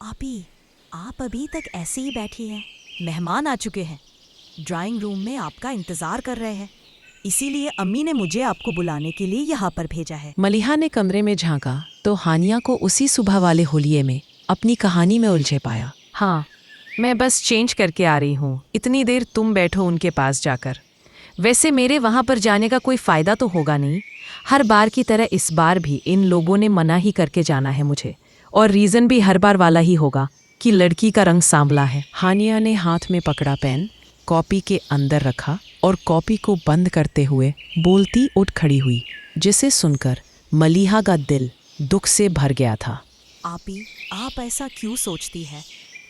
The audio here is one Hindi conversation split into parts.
आपी, आप अभी तक ऐसे ही बैठी हैं। मेहमान आ चुके हैं, ड्राइंग रूम में आपका इंतजार कर रहे हैं। इसीलिए अम्मी ने मुझे आपको बुलाने के लिए यहाँ पर भेजा है। मलिहा ने कमरे में झांका तो हानिया को उसी सुबह वाले होलिये में अपनी कहानी में उलझे पाया। हाँ, मैं बस चेंज करके आ रही हूँ, इतनी देर तुम बैठो उनके पास जाकर। वैसे मेरे वहाँ पर जाने का कोई फ़ायदा तो होगा नहीं। हर बार की तरह इस बार भी इन लोगों ने मना ही करके जाना है मुझे, और रीज़न भी हर बार वाला ही होगा कि लड़की का रंग सांवला है। हानिया ने हाथ में पकड़ा पेन, कॉपी के अंदर रखा और कॉपी को बंद करते हुए बोलती उठ खड़ी हुई, जिसे सुनकर मलिहा का दिल दुख से भर गया था। आपी, आप ऐसा क्यों सोचती है?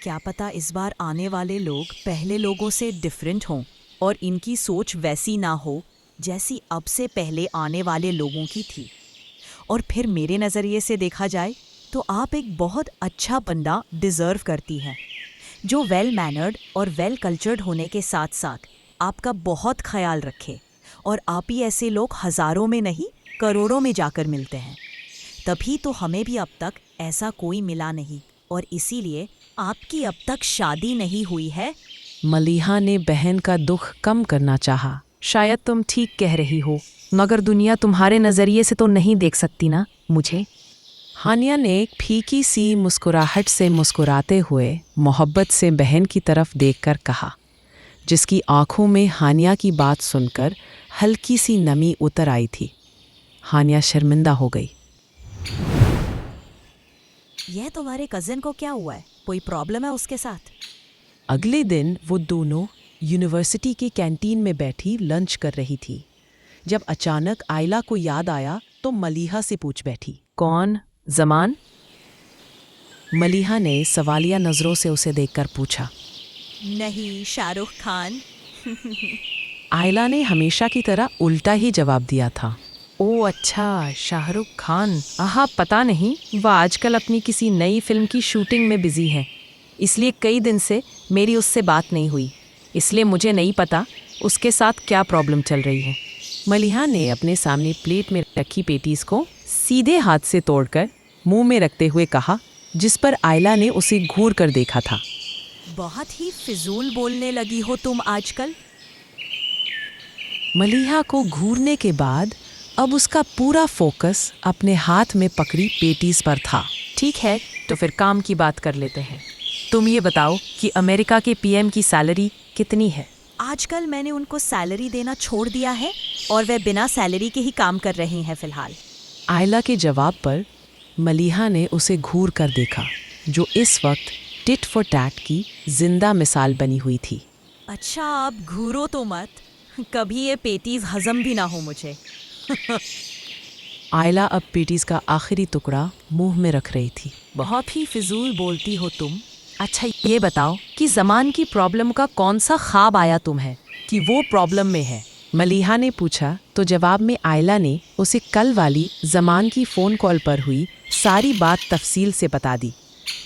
क्या पता इस बार आने वाले लोग पहले लोगों से डिफरेंट हों और इनकी सोच वैसी ना हो जैसी अब से पहले आने वाले लोगों की थी। और फिर मेरे नज़रिए से देखा जाए तो आप एक बहुत अच्छा बंदा डिज़र्व करती हैं, जो वेल मैनर्ड और वेल कल्चर्ड होने के साथ साथ आपका बहुत ख्याल रखे। और आप ही ऐसे लोग हज़ारों में नहीं, करोड़ों में जाकर मिलते हैं। तभी तो हमें भी अब तक ऐसा कोई मिला नहीं, और इसीलिए आपकी अब तक शादी नहीं हुई है। मलिहा ने बहन का दुख कम करना चाहा। शायद तुम ठीक कह रही हो, मगर दुनिया तुम्हारे नज़रिए से तो नहीं देख सकती ना मुझे। हानिया ने एक फीकी सी मुस्कुराहट से मुस्कुराते हुए मोहब्बत से बहन की तरफ देखकर कहा, जिसकी आंखों में हानिया की बात सुनकर हल्की सी नमी उतर आई थी। हानिया शर्मिंदा हो गई। यह तुम्हारे कज़न को क्या हुआ है? कोई प्रॉब्लम है उसके साथ? अगले दिन वो दोनों यूनिवर्सिटी की कैंटीन में बैठी लंच कर रही थी, जब अचानक आयला को याद आया तो मलिहा से पूछ बैठी, कौन? जमान? मलिहा ने सवालिया नज़रों से उसे देखकर पूछा। नहीं, शाहरुख खान। आयला ने हमेशा की तरह उल्टा ही जवाब दिया था। ओ अच्छा, शाहरुख खान। आहा, पता नहीं, वह आजकल अपनी किसी नई फिल्म की शूटिंग में बिजी है, इसलिए कई दिन से मेरी उससे बात नहीं हुई, इसलिए मुझे नहीं पता उसके साथ क्या प्रॉब्लम चल रही है। मलिहा ने अपने सामने प्लेट में रखी पेटीज को सीधे हाथ से तोड़कर मुंह में रखते हुए कहा, जिस पर आयला ने उसे घूर कर देखा था। बहुत ही फिजूल बोलने लगी हो तुम आजकल। मलिहा को घूरने के बाद अब उसका पूरा फोकस अपने हाथ में पकड़ी पेटीज पर था। ठीक है, तो फिर काम की बात कर लेते हैं। तुम ये बताओ कि अमेरिका के पीएम की सैलरी कितनी है? आजकल मैंने उनको सैलरी देना छोड़ दिया है और वे बिना सैलरी के ही काम कर रहे हैं फिलहाल। आयला के जवाब पर मलिहा ने उसे घूर कर देखा, जो इस वक्त टिट फॉर टैट की जिंदा मिसाल बनी हुई थी। अच्छा, अब घूरो तो मत, कभी ये पेटीज हजम भी ना हो मुझे। आयला अब पेटीज का आखिरी टुकड़ा मुंह में रख रही थी। बहुत ही फिजूल बोलती हो तुम। अच्छा ये बताओ कि जमान की प्रॉब्लम का कौन सा ख्वाब आया तुम्हें कि वो प्रॉब्लम में है? मलिहा ने पूछा तो जवाब में आयला ने उसे कल वाली जमान की फ़ोन कॉल पर हुई सारी बात तफसील से बता दी,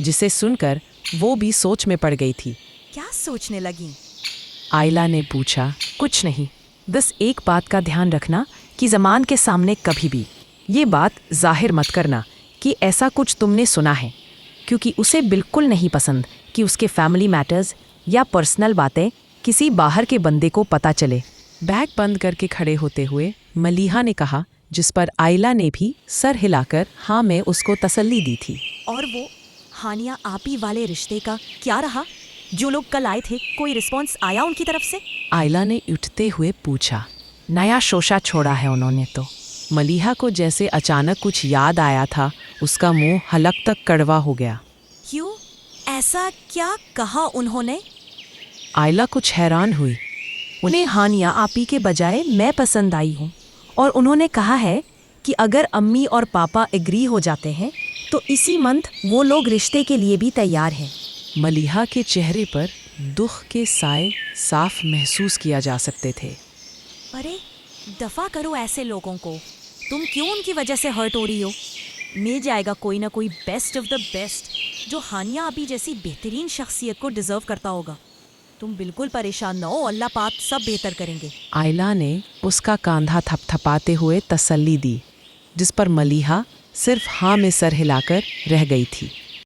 जिसे सुनकर वो भी सोच में पड़ गई थी। क्या सोचने लगी? आयला ने पूछा, कुछ नहीं, बस एक बात का ध्यान रखना कि जमान के सामने कभी भी ये बात जाहिर मत करना कि ऐसा कुछ तुमने सुना है, क्योंकि उसे बिल्कुल नहीं पसंद कि उसके फैमिली मैटर्स या पर्सनल बातें किसी बाहर के बंदे को पता चले। बैग बंद करके खड़े होते हुए मलिहा ने कहा, जिस पर आयला ने भी सर हिलाकर हाँ में उसको तसल्ली दी थी। और वो हानिया आपी वाले रिश्ते का क्या रहा? जो लोग कल आए थे, कोई रिस्पॉन्स आया उनकी तरफ से? आयला ने उठते हुए पूछा। नया शोशा छोड़ा है उन्होंने तो। मलिहा को जैसे अचानक कुछ याद आया था, उसका मुंह हलक तक कड़वा हो गया। क्यों? ऐसा क्या कहा उन्होंने? आयला कुछ हैरान हुई। उन्हें हानिया आपी के बजाय मैं पसंद आई हूँ, और उन्होंने कहा है कि अगर अम्मी और पापा एग्री हो जाते हैं तो इसी मंथ वो लोग रिश्ते के लिए भी तैयार हैं। मलिहा के चेहरे पर दुख के साए साफ महसूस किया जा सकते थे। अरे दफा करो ऐसे लोगों को, तुम क्यों उनकी वजह से हर्ट हो रही हो? मिल जाएगा कोई ना कोई बेस्ट ऑफ द बेस्ट जो हानिया अभी जैसी बेहतरीन शख्सियत को डिजर्व करता होगा। तुम बिल्कुल परेशान न हो, अल्लाह पाक सब बेहतर करेंगे। आयला ने उसका कांधा थपथपाते हुए तसल्ली दी, जिस पर मलिहा सिर्फ हाँ में सर हिलाकर रह गई थी।